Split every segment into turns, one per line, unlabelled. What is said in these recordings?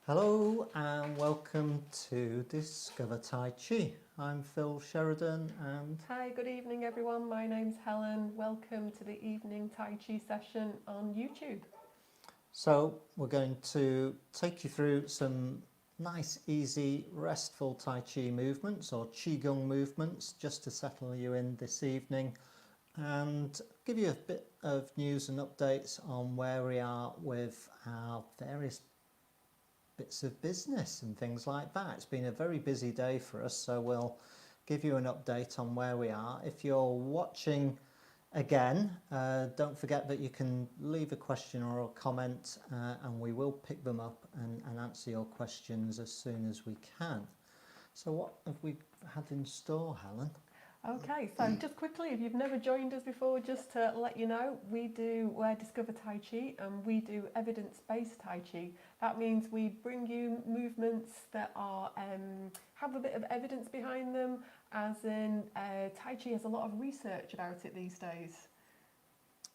Hello and welcome to Discover Tai Chi. I'm Phil Sheridan and
Hi, good evening everyone. My name's Helen. Welcome to the evening Tai Chi session on YouTube.
so we're going to take you through some nice, easy, restful Tai Chi movements or Qigong movements just to settle you in this evening and give you a bit of news and updates on where we are with our various bits of business and things like that. It's been a very busy day for us, so we'll give you an update on where we are. If you're watching again, don't forget that you can leave a question or a comment and we will pick them up and answer your questions as soon as we can. So what have we had in store, Helen?
Okay, so just quickly, if you've never joined us before, just to let you know, we do Discover Tai Chi and we do evidence-based Tai Chi. That means we bring you movements that are have a bit of evidence behind them, as in Tai Chi has a lot of research about it these days.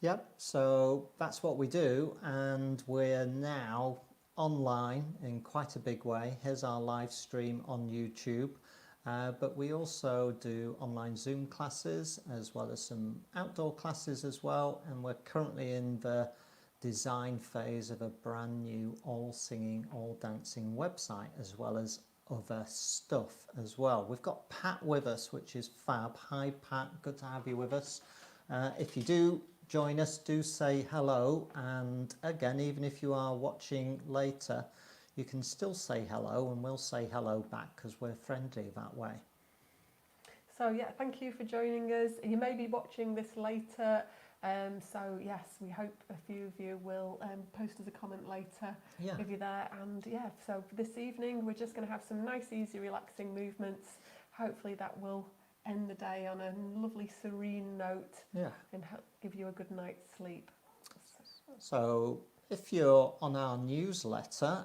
Yep, so that's what we do, and we're now online in quite a big way. Here's our live stream on YouTube, but we also do online Zoom classes as well as some outdoor classes as well, and we're currently in the design phase of a brand new all singing, all dancing website as well as other stuff as well. We've got Pat with us, which is fab. Hi Pat, good to have you with us. If you do join us, do say hello, and again, even if you are watching later, you can still say hello and we'll say hello back because we're friendly that way.
So yeah, thank you for joining us. You may be watching this later, so yes, we hope a few of you will post us a comment later if you're there. And yeah, so for this evening, we're just going to have some nice, easy, relaxing movements. Hopefully that will end the day on a lovely, serene note and give you a good night's sleep.
So if you're on our newsletter,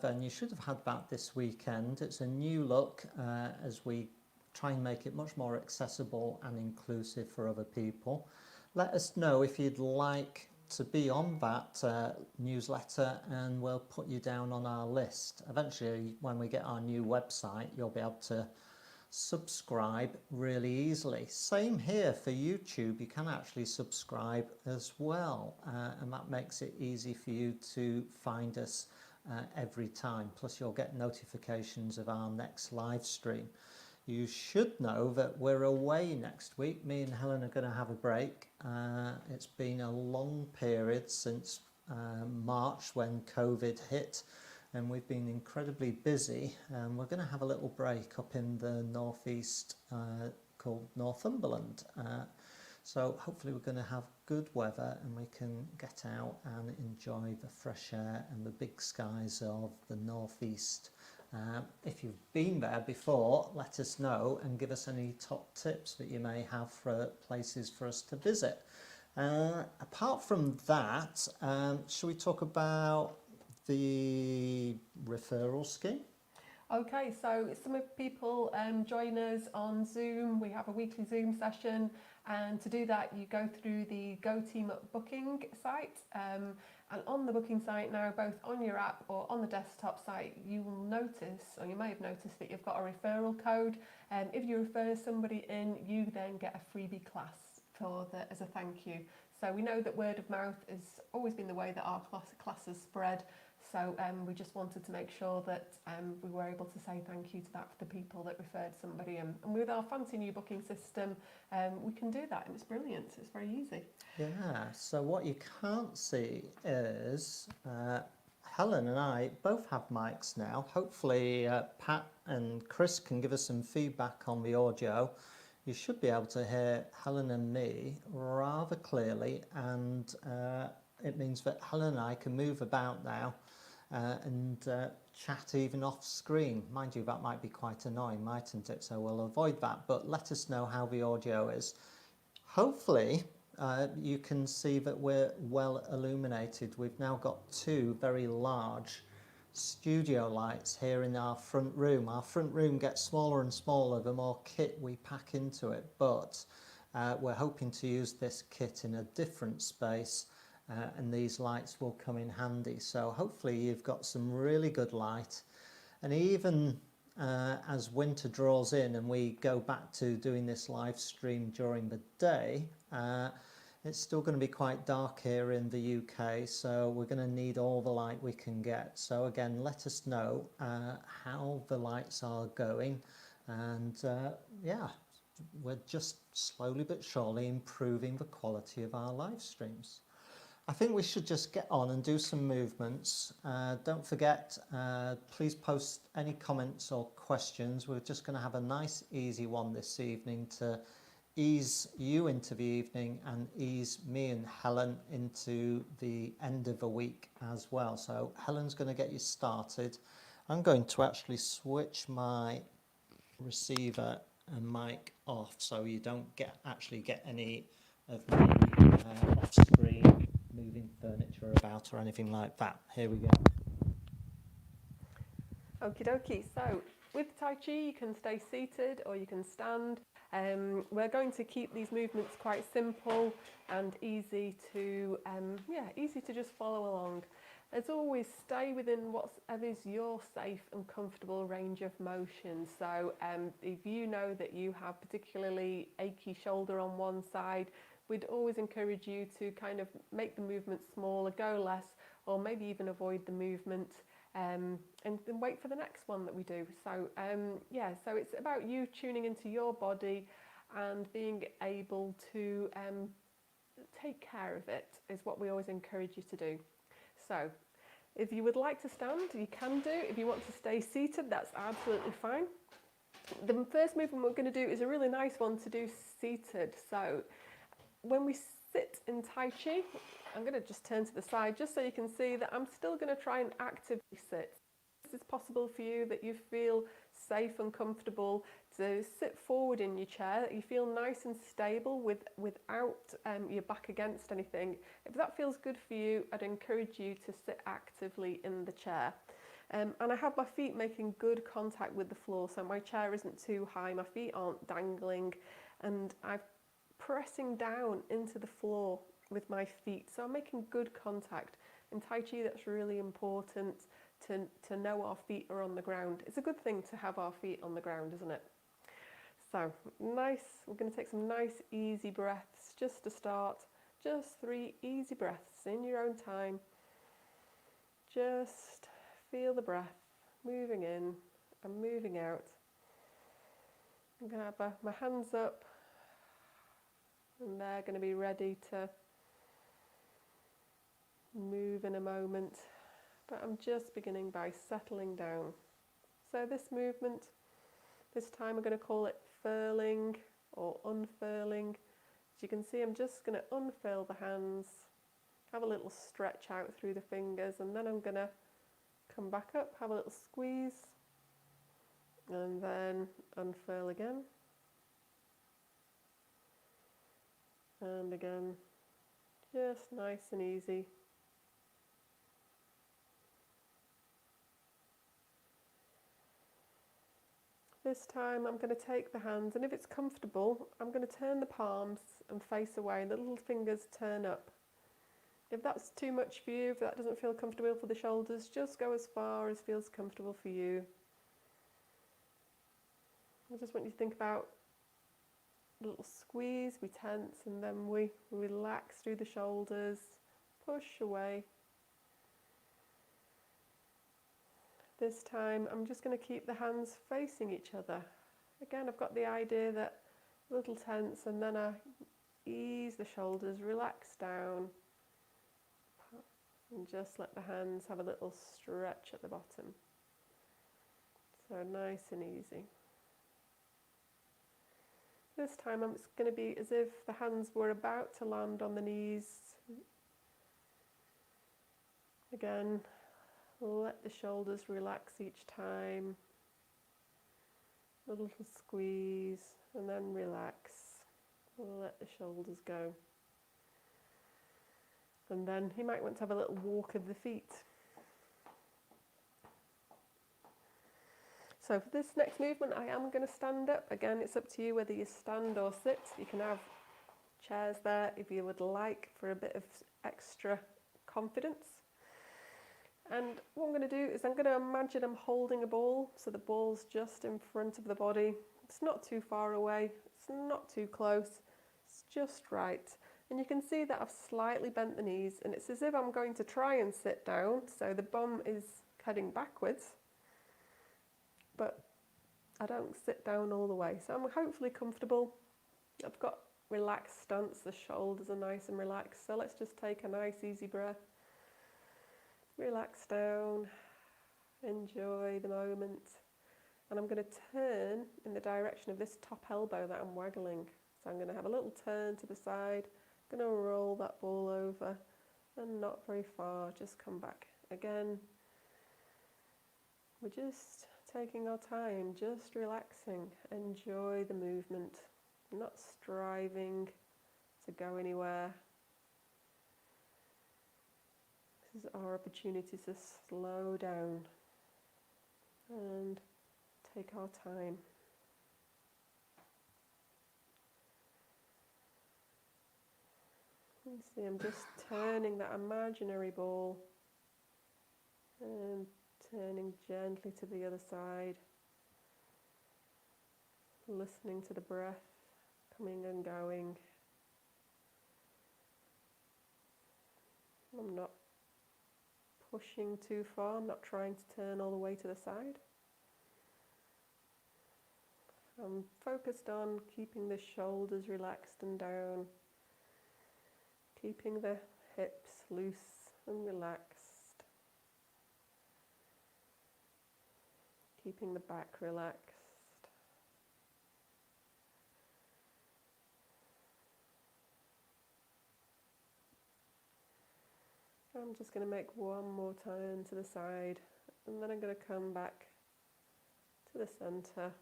then you should have had that this weekend. It's a new look as we try and make it much more accessible and inclusive for other people. Let us know if you'd like to be on that newsletter and we'll put you down on our list. Eventually, when we get our new website, you'll be able to subscribe really easily. Same here for YouTube, you can actually subscribe as well, and that makes it easy for you to find us every time. Plus you'll get notifications of our next live stream. You should know that we're away next week. Me and Helen are going to have a break. It's been a long period since March when COVID hit, and we've been incredibly busy, and we're going to have a little break up in the northeast called Northumberland. So hopefully we're going to have good weather and we can get out and enjoy the fresh air and the big skies of the northeast. If you've been there before, let us know and give us any top tips that you may have for places for us to visit. Apart from that, shall we talk about the referral scheme?
Okay, so some of people join us on Zoom. We have a weekly Zoom session, and to do that you go through the Go Team Up booking site, and on the booking site now, both on your app or on the desktop site, you will notice, or you may have noticed, that you've got a referral code. If you refer somebody in, you then get a freebie class as a thank you. So we know that word of mouth has always been the way that our classes spread. So we just wanted to make sure that we were able to say thank you to that for the people that referred somebody. And with our fancy new booking system, we can do that, and it's brilliant. It's very easy.
Yeah, so what you can't see is Helen and I both have mics now. Hopefully Pat and Chris can give us some feedback on the audio. You should be able to hear Helen and me rather clearly, and it means that Helen and I can move about now and chat even off screen. Mind you, that might be quite annoying, mightn't it? So we'll avoid that, but let us know how the audio is. Hopefully you can see that we're well illuminated. We've now got two very large studio lights here in our front room. Our front room gets smaller and smaller the more kit we pack into it, but we're hoping to use this kit in a different space and these lights will come in handy. So hopefully you've got some really good light, and even as winter draws in and we go back to doing this live stream during the day, it's still going to be quite dark here in the UK, so we're going to need all the light we can get. So again, let us know how the lights are going, and yeah, we're just slowly but surely improving the quality of our live streams. I think we should just get on and do some movements. Don't forget, please post any comments or questions. We're just going to have a nice easy one this evening to ease you into the evening and ease me and Helen into the end of the week as well. So Helen's going to get you started. I'm going to actually switch my receiver and mic off so you don't actually get any of me off screen moving furniture about or anything like that. Here we go.
Okie dokie. So with Tai Chi, you can stay seated or you can stand. We're going to keep these movements quite simple and easy to just follow along. As always, stay within whatever's your safe and comfortable range of motion. So if you know that you have particularly achy shoulder on one side, we'd always encourage you to kind of make the movement smaller, go less, or maybe even avoid the movement and then wait for the next one that we do. So so it's about you tuning into your body and being able to take care of it is what we always encourage you to do. So if you would like to stand, you can do. If you want to stay seated, that's absolutely fine. The first movement we're going to do is a really nice one to do seated. So when we sit in Tai Chi, I'm going to just turn to the side just so you can see that I'm still going to try and actively sit. This is possible for you, that you feel safe and comfortable to sit forward in your chair, that you feel nice and stable without your back against anything. If that feels good for you, I'd encourage you to sit actively in the chair. And I have my feet making good contact with the floor, so my chair isn't too high, my feet aren't dangling, and I'm pressing down into the floor with my feet, so I'm making good contact. In Tai Chi, that's really important to know our feet are on the ground. It's a good thing to have our feet on the ground, isn't it? So nice, we're going to take some nice easy breaths just to start. Just 3 easy breaths in your own time. Just feel the breath moving in and moving out. I'm going to have my hands up, and they're going to be ready to move in a moment, but I'm just beginning by settling down. So this movement, this time we're going to call it furling or unfurling. As you can see, I'm just going to unfurl the hands, have a little stretch out through the fingers, and then I'm going to come back up, have a little squeeze, and then unfurl again. And again, just nice and easy. This time I'm going to take the hands, and if it's comfortable, I'm going to turn the palms and face away, and the little fingers turn up. If that's too much for you, if that doesn't feel comfortable for the shoulders, just go as far as feels comfortable for you. I just want you to think about a little squeeze, we tense, and then we relax through the shoulders, push away. This time I'm just going to keep the hands facing each other. Again, I've got the idea that a little tense, and then I ease the shoulders, relax down, and just let the hands have a little stretch at the bottom. So nice and easy. This time it's going to be as if the hands were about to land on the knees. Again, let the shoulders relax each time. A little squeeze, and then relax. Let the shoulders go. And then you might want to have a little walk of the feet. So for this next movement, I am going to stand up. Again, it's up to you whether you stand or sit. You can have chairs there if you would like for a bit of extra confidence. And what I'm going to do is I'm going to imagine I'm holding a ball, so the ball's just in front of the body. It's not too far away, it's not too close, it's just right. And you can see that I've slightly bent the knees, and it's as if I'm going to try and sit down, so the bum is heading backwards, but I don't sit down all the way. So I'm hopefully comfortable. I've got relaxed stance, the shoulders are nice and relaxed, so let's just take a nice easy breath. Relax down, enjoy the moment, and I'm going to turn in the direction of this top elbow that I'm waggling. So I'm going to have a little turn to the side, I'm going to roll that ball over, and not very far, just come back again. We're just taking our time, just relaxing, enjoy the movement, not striving to go anywhere. This is our opportunity to slow down and take our time. You see, I'm just turning that imaginary ball and turning gently to the other side, listening to the breath coming and going. I'm not pushing too far, I'm not trying to turn all the way to the side. I'm focused on keeping the shoulders relaxed and down, keeping the hips loose and relaxed, keeping the back relaxed. I'm just going to make one more turn to the side, and then I'm going to come back to the centre.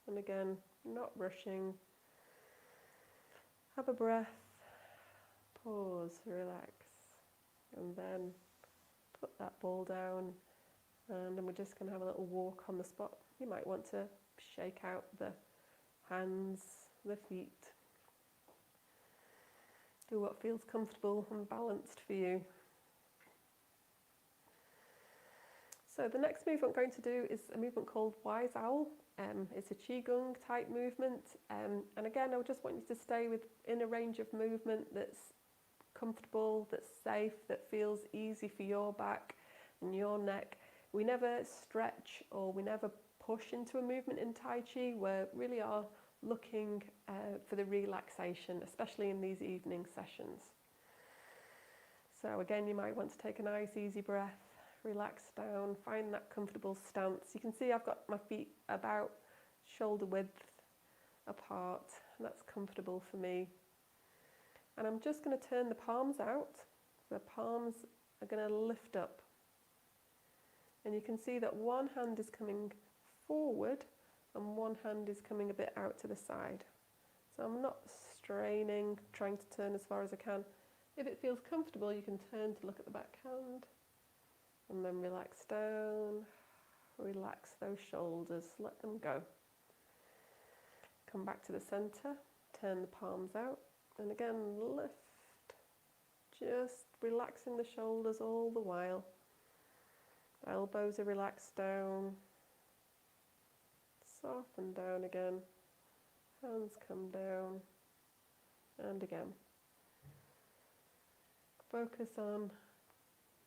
And again, not rushing. Have a breath, pause, relax, and then put that ball down. And then we're just going to have a little walk on the spot. You might want to shake out the hands, the feet. Do what feels comfortable and balanced for you. So the next move I'm going to do is a movement called Wise Owl. It's a Qigong type movement. And again, I just want you to stay within a range of movement that's comfortable, that's safe, that feels easy for your back and your neck. We never stretch or we never push into a movement in Tai Chi. We really are looking for the relaxation, especially in these evening sessions. So again, you might want to take a nice easy breath, relax down, find that comfortable stance. You can see I've got my feet about shoulder width apart, and that's comfortable for me. And I'm just going to turn the palms out. The palms are going to lift up. And you can see that one hand is coming forward and one hand is coming a bit out to the side. So I'm not straining, trying to turn as far as I can. If it feels comfortable, you can turn to look at the back hand and then relax down, relax those shoulders, let them go. Come back to the center, turn the palms out, and again lift, just relaxing the shoulders all the while. Elbows are relaxed down, soften down again, hands come down, and again. Focus on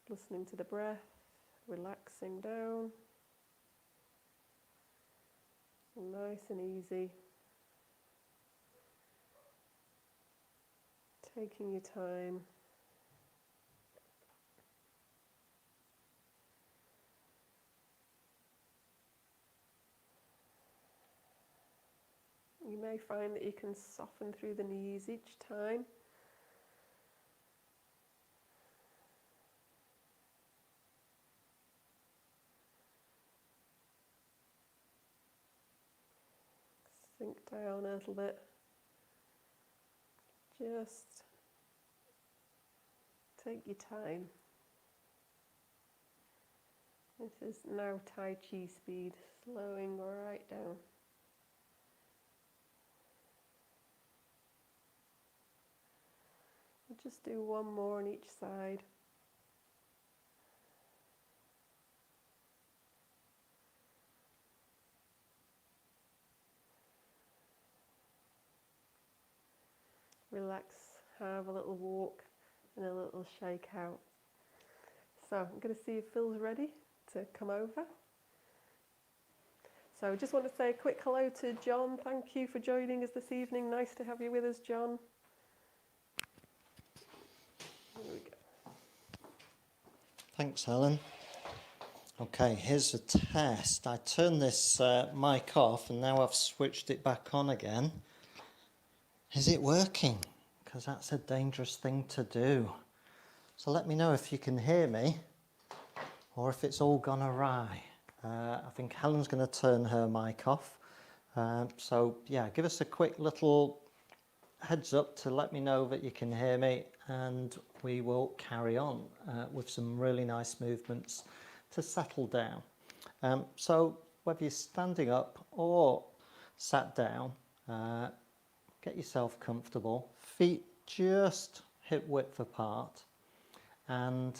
listening to the breath, relaxing down, nice and easy. Taking your time. You may find that you can soften through the knees each time. Sink down a little bit. Just take your time. This is now Tai Chi speed, slowing right down. Just do one more on each side. Relax, have a little walk and a little shake out. So I'm going to see if Phil's ready to come over. So I just want to say a quick hello to John. Thank you for joining us this evening. Nice to have you with us, John. Here we go.
Thanks, Helen. Okay, here's a test. I turned this mic off and now I've switched it back on again. Is it working? Because that's a dangerous thing to do. So let me know if you can hear me or if it's all gone awry. I think Helen's going to turn her mic off. So yeah, give us a quick little heads up to let me know that you can hear me, and we will carry on with some really nice movements to settle down. So whether you're standing up or sat down, get yourself comfortable, feet just hip width apart, and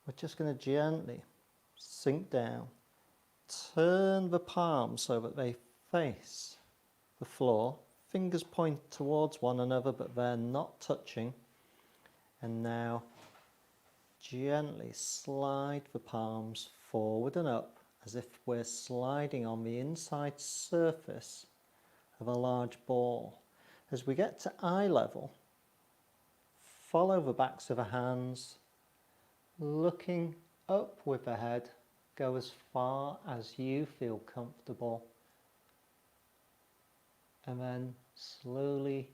we're just going to gently sink down. Turn the palms so that they face the floor. Fingers point towards one another, but they're not touching. And now gently slide the palms forward and up as if we're sliding on the inside surface of a large ball. As we get to eye level, follow the backs of the hands, looking up with the head. Go as far as you feel comfortable, and then slowly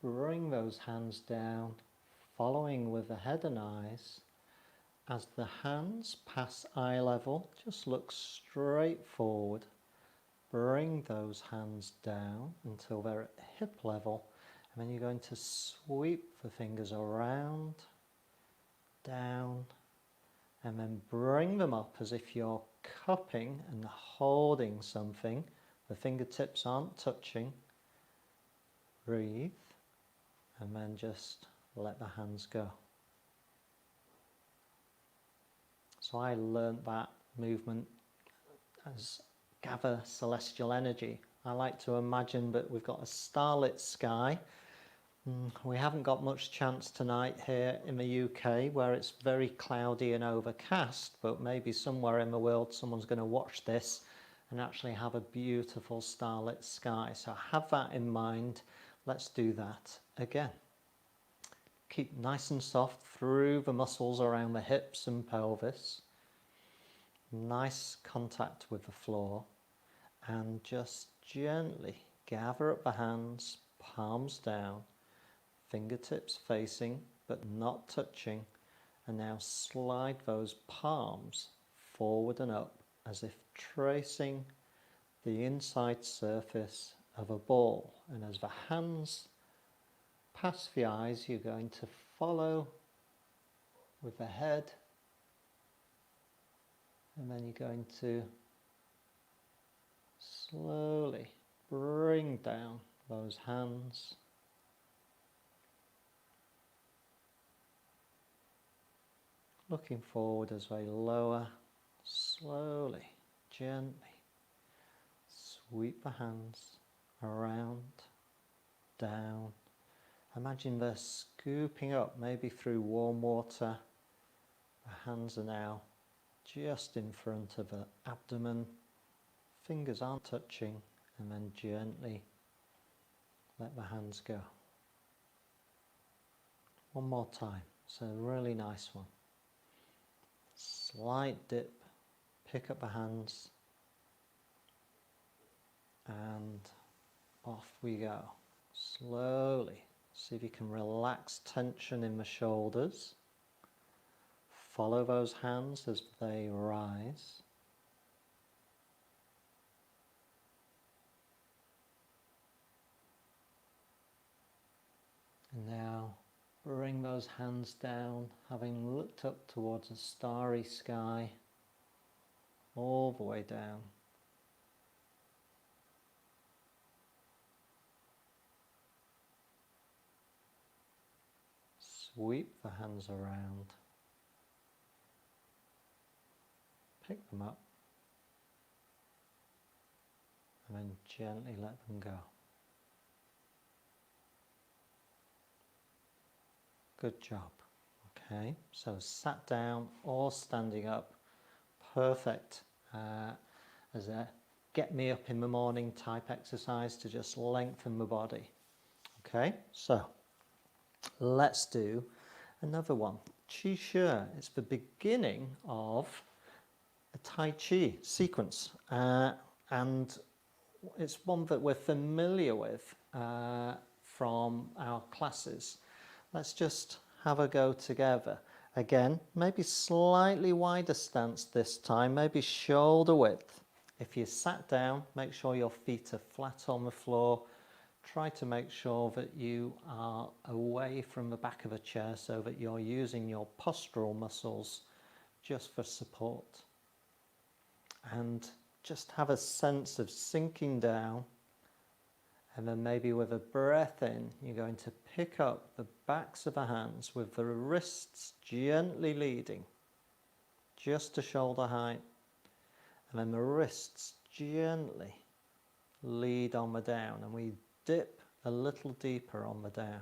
bring those hands down, following with the head and eyes. As the hands pass eye level, just look straight forward. Bring those hands down until they're at hip level, and then you're going to sweep the fingers around, down, and then bring them up as if you're cupping and holding something. The fingertips aren't touching. Breathe, and then just let the hands go. So I learnt that movement as gather celestial energy. I like to imagine that we've got a starlit sky. We haven't got much chance tonight here in the UK where it's very cloudy and overcast, but maybe somewhere in the world someone's going to watch this and actually have a beautiful starlit sky. So have that in mind. Let's do that again. Keep nice and soft through the muscles around the hips and pelvis. Nice contact with the floor, and just gently gather up the hands, palms down, fingertips facing but not touching, and now slide those palms forward and up as if tracing the inside surface of a ball. And as the hands pass the eyes, you're going to follow with the head, and then you're going to slowly bring down those hands. Looking forward as they lower, slowly, gently sweep the hands around, down. Imagine they're scooping up, maybe through warm water. The hands are now just in front of the abdomen. Fingers aren't touching, and then gently let the hands go. One more time. It's a really nice one. Slight dip, pick up the hands, and off we go. Slowly, see if you can relax tension in the shoulders. Follow those hands as they rise. And now bring those hands down, having looked up towards a starry sky, all the way down. sweep the hands around, pick them up, and then gently let them go. Good job. Okay, so sat down or standing up, perfect as a get me up in the morning type exercise to just lengthen the body. Okay, so let's do another one. Qi Shi, it's the beginning of a Tai Chi sequence, and it's one that we're familiar with from our classes. Let's just have a go together. Again, maybe slightly wider stance this time, maybe shoulder width. If you sat down, make sure your feet are flat on the floor. Try to make sure that you are away from the back of a chair so that you're using your postural muscles just for support. And just have a sense of sinking down, and then maybe with a breath in, you're going to pick up the backs of the hands with the wrists gently leading, just to shoulder height, and then the wrists gently lead on the down, and we dip a little deeper on the down.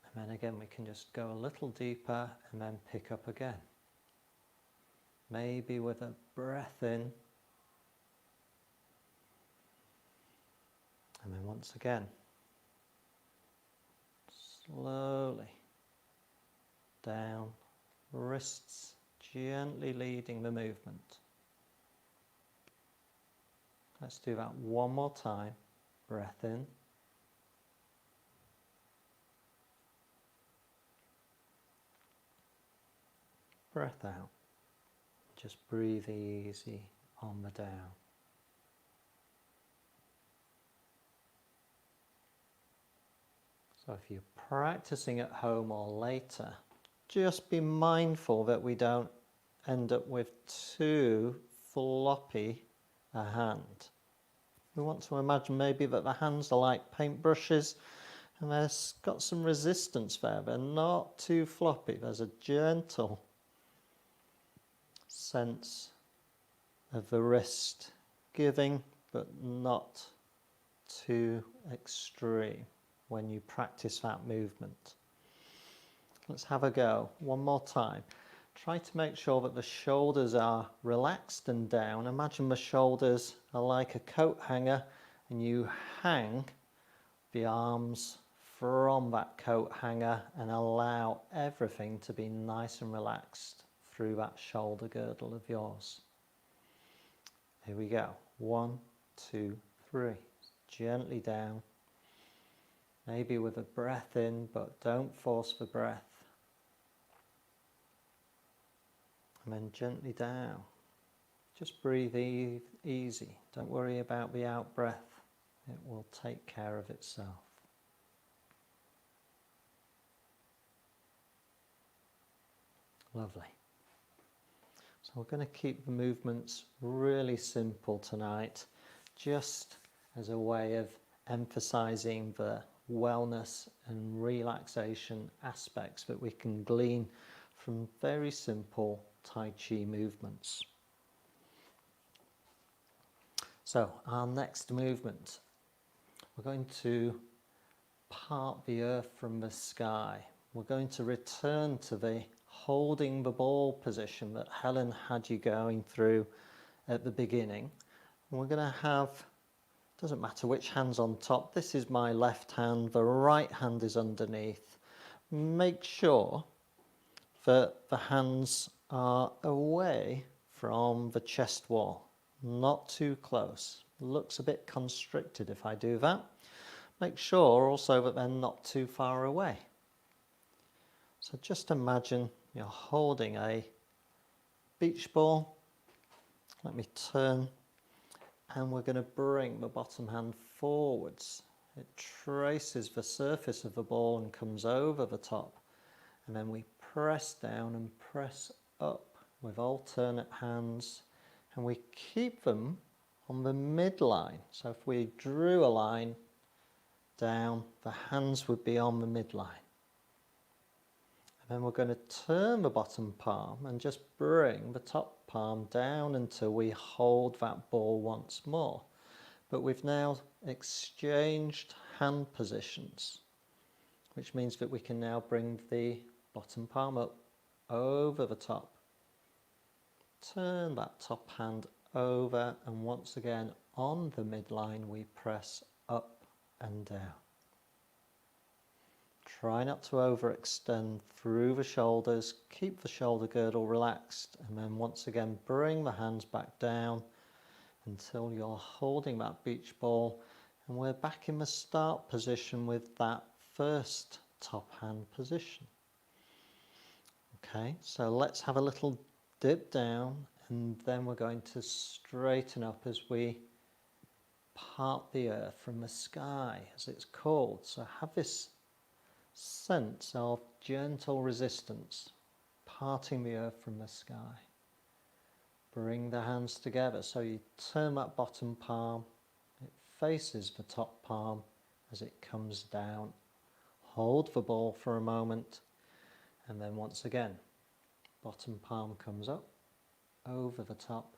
And then again, we can just go a little deeper and then pick up again. Maybe with a breath in, and then once again, slowly down, wrists gently leading the movement. Let's do that one more time. Breath in. Breath out. Just breathe easy on the down. So if you're practicing at home or later, just be mindful that we don't end up with too floppy a hand. We want to imagine maybe that the hands are like paintbrushes and there's got some resistance there. They're not too floppy. There's a gentle sense of the wrist giving, but not too extreme when you practice that movement. Let's have a go. One more time. Try to make sure that the shoulders are relaxed and down. Imagine the shoulders are like a coat hanger and you hang the arms from that coat hanger and allow everything to be nice and relaxed through that shoulder girdle of yours. Here we go. 1, 2, 3. Gently down. Maybe with a breath in, but don't force the breath. And then gently down. Just breathe easy. Don't worry about the out breath. It will take care of itself. Lovely. So we're going to keep the movements really simple tonight, just as a way of emphasizing the wellness and relaxation aspects that we can glean from very simple Tai Chi movements. So our next movement, we're going to part the earth from the sky. We're going to return to the holding the ball position that Helen had you going through at the beginning. And we're going to have, doesn't matter which hand's on top, this is my left hand, the right hand is underneath. Make sure that the hands are away from the chest wall, not too close. Looks a bit constricted if I do that. Make sure also that they're not too far away. So just imagine you're holding a beach ball. Let me turn, and we're going to bring the bottom hand forwards. It traces the surface of the ball and comes over the top. And then we press down and press up with alternate hands, and we keep them on the midline. So if we drew a line down, the hands would be on the midline. And then we're going to turn the bottom palm and just bring the top palm down until we hold that ball once more. But we've now exchanged hand positions, which means that we can now bring the bottom palm up over the top. Turn that top hand over, and once again on the midline we press up and down. Try not to overextend through the shoulders, keep the shoulder girdle relaxed, and then once again bring the hands back down until you're holding that beach ball, and we're back in the start position with that first top hand position. Okay, so let's have a little dip down, and then we're going to straighten up as we part the earth from the sky, as it's called. So have this sense of gentle resistance, parting the earth from the sky. Bring the hands together, so you turn that bottom palm, it faces the top palm as it comes down. Hold the ball for a moment, and then once again, bottom palm comes up, over the top,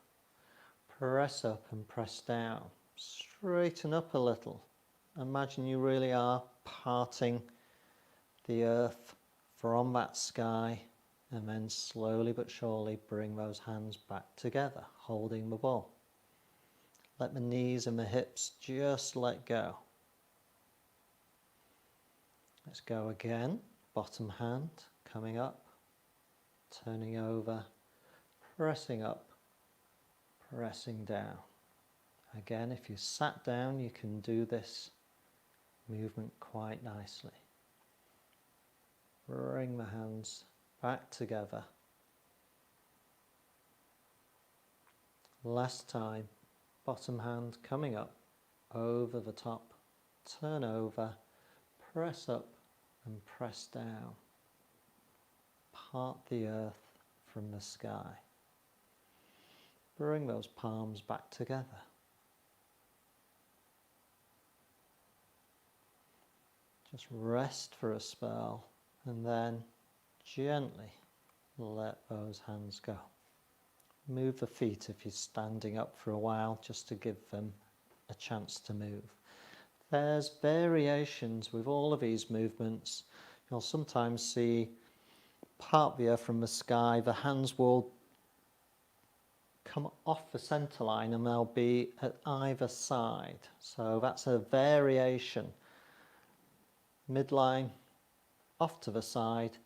press up and press down, straighten up a little. Imagine you really are parting the earth from that sky, and then slowly but surely bring those hands back together, holding the ball. Let the knees and the hips just let go. Let's go again. Bottom hand coming up, turning over, pressing up, pressing down. Again, if you sat down, you can do this movement quite nicely. Bring the hands back together. Last time, bottom hand coming up, over the top, turn over, press up and press down. Part the earth from the sky. Bring those palms back together. Just rest for a spell, and then gently let those hands go. Move the feet if you're standing up for a while, just to give them a chance to move. There's variations with all of these movements. You'll sometimes see part the earth from the sky, the hands will come off the center line and they'll be at either side. So that's a variation. Midline, off to the side.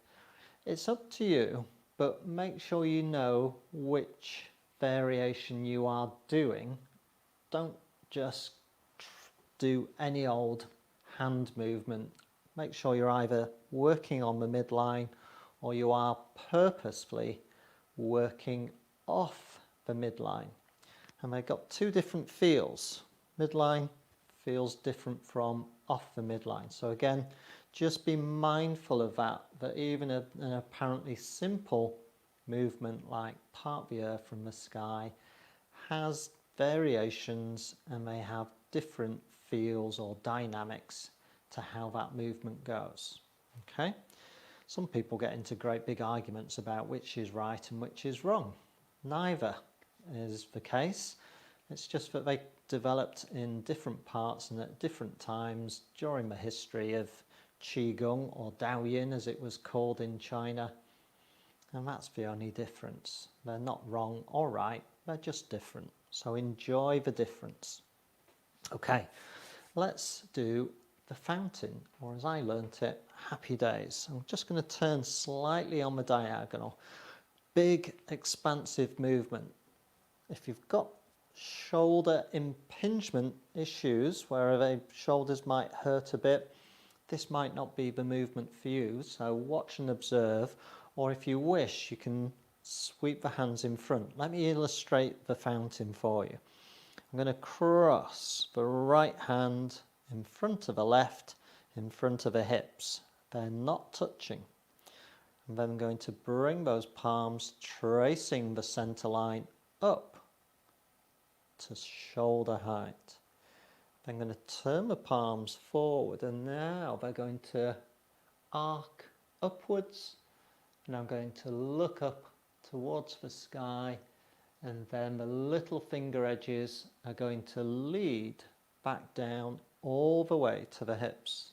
It's up to you, but make sure you know which variation you are doing. Don't just do any old hand movement. Make sure you're either working on the midline or you are purposefully working off the midline. And they've got two different feels. Midline feels different from off the midline. So again, just be mindful of that even an apparently simple movement like part the earth from the sky has variations, and they have different feels or dynamics to how that movement goes. Okay? Some people get into great big arguments about which is right and which is wrong. Neither is the case. It's just that they developed in different parts and at different times during the history of Qigong, or Daoyin as it was called in China. And that's the only difference. They're not wrong or right, they're just different. So enjoy the difference. Okay, let's do the fountain, or as I learnt it, happy days. I'm just going to turn slightly on the diagonal. Big expansive movement. If you've got shoulder impingement issues where the shoulders might hurt a bit, this might not be the movement for you, so watch and observe, or if you wish you can sweep the hands in front. Let me illustrate the fountain for you. I'm going to cross the right hand in front of the left, in front of the hips. They're not touching. And then I'm going to bring those palms, tracing the center line up to shoulder height. Then I'm going to turn the palms forward, and now they're going to arc upwards, and I'm going to look up towards the sky, and then the little finger edges are going to lead back down all the way to the hips,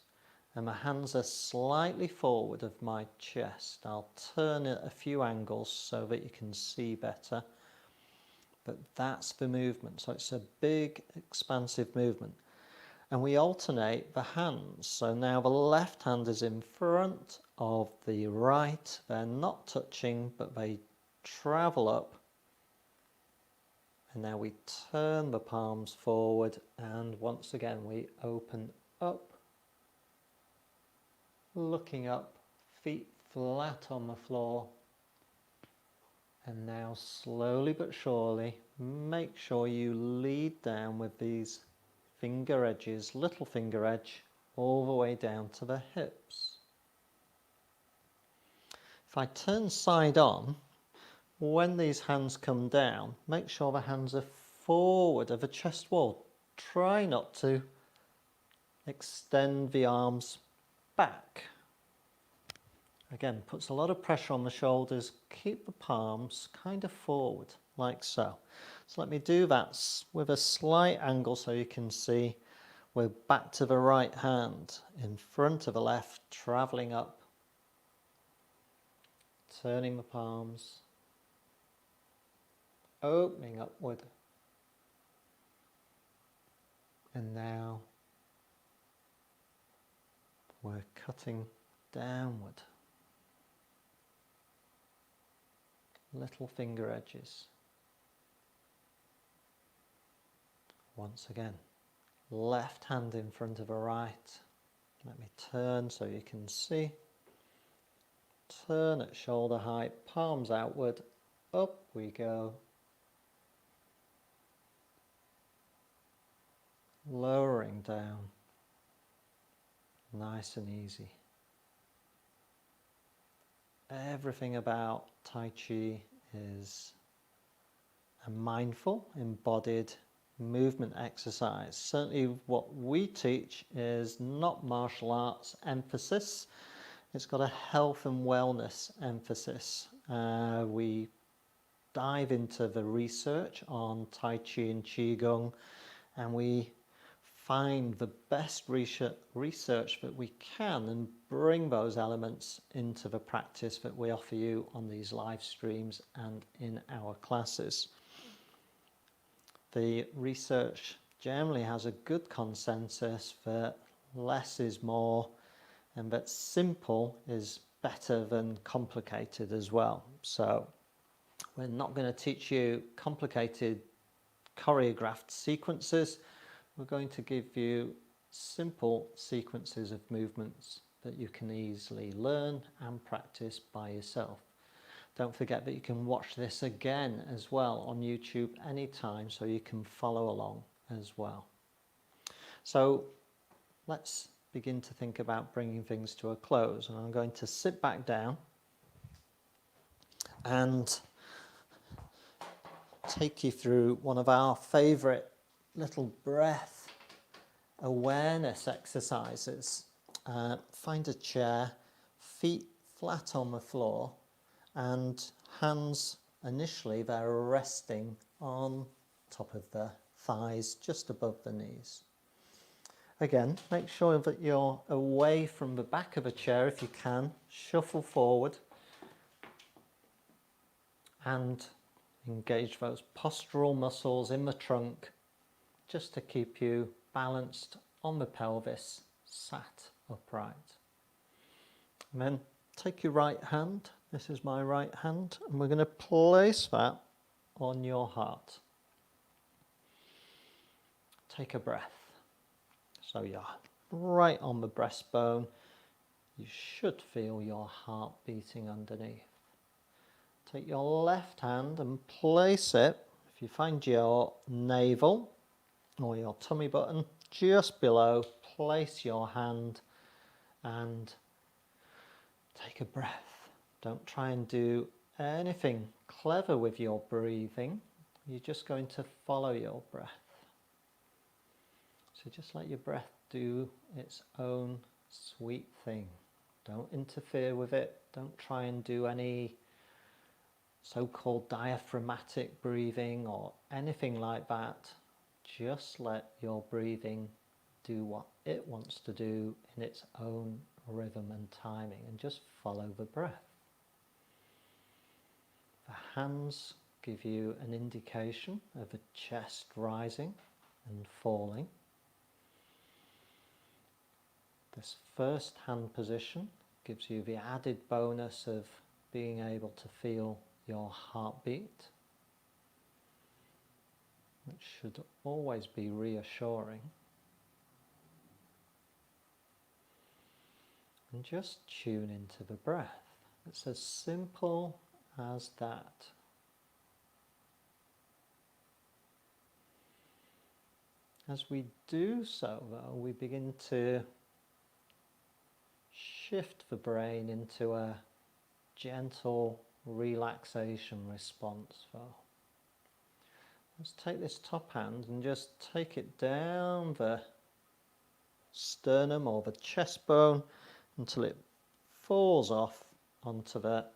and my hands are slightly forward of my chest. I'll turn it a few angles so that you can see better, but that's the movement. So it's a big expansive movement, and we alternate the hands. So now the left hand is in front of the right. They're not touching, but they travel up. And now we turn the palms forward, and once again we open up, looking up, feet flat on the floor. And now slowly but surely, make sure you lead down with these finger edges, little finger edge, all the way down to the hips. If I turn side on, when these hands come down, make sure the hands are forward of the chest wall. Try not to extend the arms back. Again, puts a lot of pressure on the shoulders. Keep the palms kind of forward, like so. So let me do that with a slight angle so you can see we're back to the right hand, in front of the left, travelling up, turning the palms, opening upward, and now we're cutting downward. Little finger edges. Once again, left hand in front of the right. Let me turn so you can see. Turn at shoulder height, palms outward, up we go. Lowering down, nice and easy. Everything about Tai Chi is a mindful, embodied movement exercise. Certainly what we teach is not martial arts emphasis. It's got a health and wellness emphasis. We dive into the research on Tai Chi and Qigong, and we find the best research that we can and bring those elements into the practice that we offer you on these live streams and in our classes. The research generally has a good consensus that less is more, and that simple is better than complicated as well. So we're not going to teach you complicated choreographed sequences. We're going to give you simple sequences of movements that you can easily learn and practice by yourself. Don't forget that you can watch this again as well on YouTube anytime, so you can follow along as well. So let's begin to think about bringing things to a close, and I'm going to sit back down and take you through one of our favourite little breath awareness exercises. Find a chair, feet flat on the floor, and hands initially they're resting on top of the thighs, just above the knees. Again, make sure that you're away from the back of a chair if you can. Shuffle forward and engage those postural muscles in the trunk just to keep you balanced on the pelvis, sat upright. And then take your right hand, this is my right hand, and we're going to place that on your heart. Take a breath. So you're right on the breastbone. You should feel your heart beating underneath. Take your left hand and place it, if you find your navel or your tummy button just below, place your hand and take a breath. Don't try and do anything clever with your breathing. You're just going to follow your breath. So just let your breath do its own sweet thing. Don't interfere with it. Don't try and do any so-called diaphragmatic breathing or anything like that. Just let your breathing do what it wants to do in its own rhythm and timing, and just follow the breath. The hands give you an indication of a chest rising and falling. This first hand position gives you the added bonus of being able to feel your heartbeat, which should always be reassuring. And just tune into the breath. It's as simple as that. As we do so, though, we begin to shift the brain into a gentle relaxation response. So let's take this top hand and just take it down the sternum or the chest bone until it falls off onto the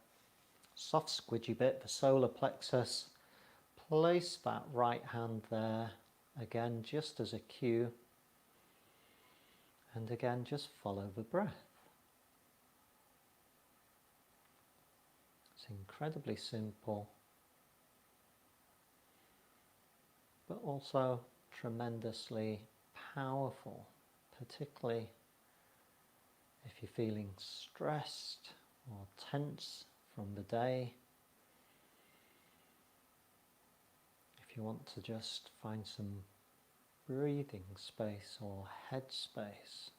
soft squidgy bit, the solar plexus. Place that right hand there, again just as a cue, and again just follow the breath. It's incredibly simple, but also tremendously powerful, particularly if you're feeling stressed or tense from the day. If you want to just find some breathing space or head space,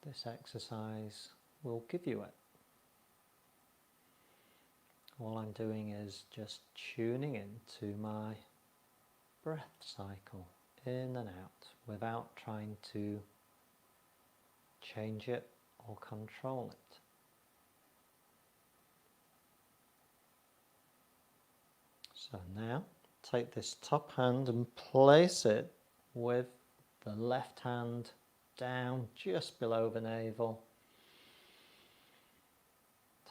this exercise will give you it. All I'm doing is just tuning into my breath cycle, in and out, without trying to change it or control it. So now take this top hand and place it with the left hand down just below the navel.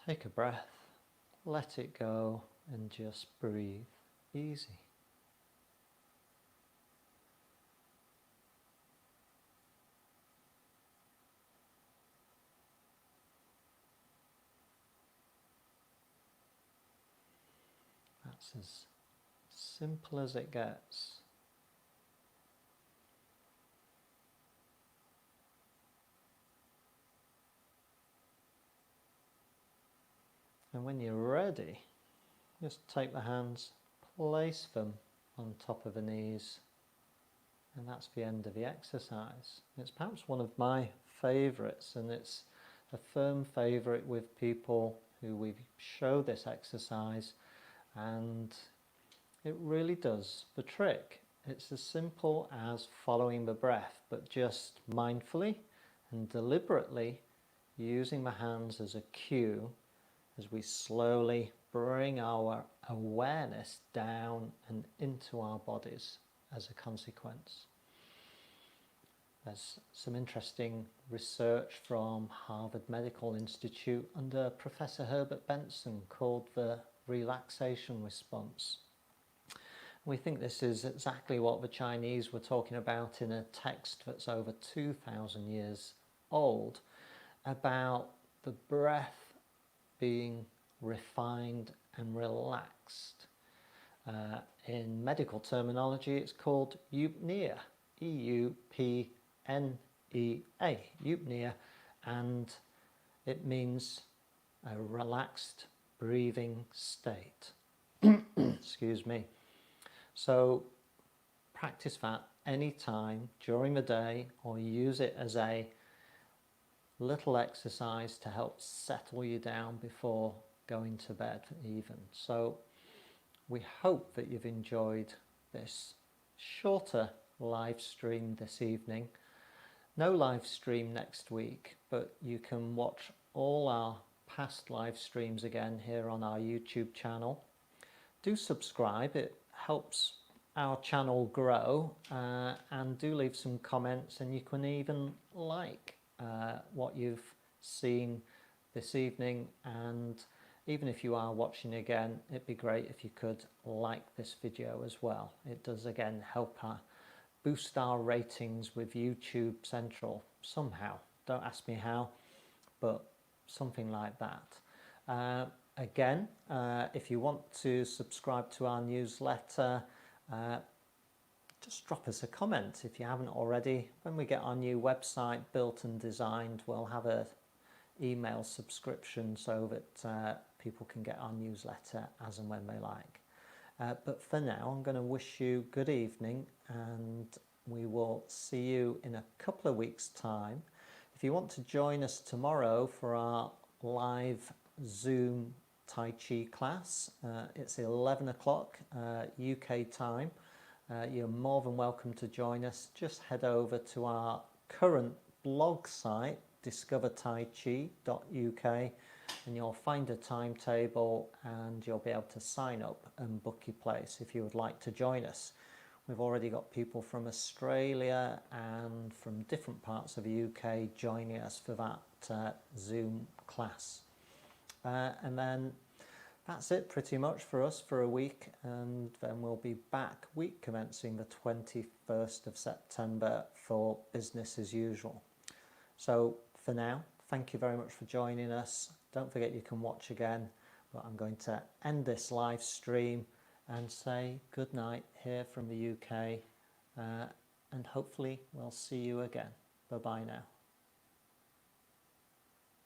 Take a breath, let it go, and just breathe easy. That's as simple as it gets. And when you're ready, just take the hands, place them on top of the knees, and that's the end of the exercise. It's perhaps one of my favourites, and it's a firm favourite with people who we show this exercise, and it really does the trick. It's as simple as following the breath, but just mindfully and deliberately using the hands as a cue as we slowly bring our awareness down and into our bodies as a consequence. There's some interesting research from Harvard Medical Institute under Professor Herbert Benson called the relaxation response. We think this is exactly what the Chinese were talking about in a text that's over 2,000 years old, about the breath being refined and relaxed. In medical terminology, it's called eupnea, E-U-P-N-E-A, eupnea, and it means a relaxed breathing state. Excuse me. So practice that anytime during the day, or use it as a little exercise to help settle you down before going to bed even. So we hope that you've enjoyed this shorter live stream this evening. No live stream next week, but you can watch all our past live streams again here on our YouTube channel. Do subscribe, it helps our channel grow, and do leave some comments, and you can even like what you've seen this evening. And even if you are watching again, it'd be great if you could like this video as well. It does again help boost our ratings with YouTube Central somehow. Don't ask me how, but something like that. Again, if you want to subscribe to our newsletter, just drop us a comment if you haven't already. When we get our new website built and designed, we'll have a email subscription so that people can get our newsletter as and when they like. But for now, I'm going to wish you good evening, and we will see you in a couple of weeks' time. If you want to join us tomorrow for our live Zoom Tai Chi class, it's 11 o'clock UK time. You're more than welcome to join us. Just head over to our current blog site, discovertaichi.uk, and you'll find a timetable, and you'll be able to sign up and book your place if you would like to join us. We've already got people from Australia and from different parts of the UK joining us for that Zoom class. And then that's it pretty much for us for a week, and then we'll be back week commencing the 21st of September for business as usual. So for now, thank you very much for joining us. Don't forget you can watch again, but I'm going to end this live stream and say good night here from the UK, and hopefully we'll see you again. Bye bye now.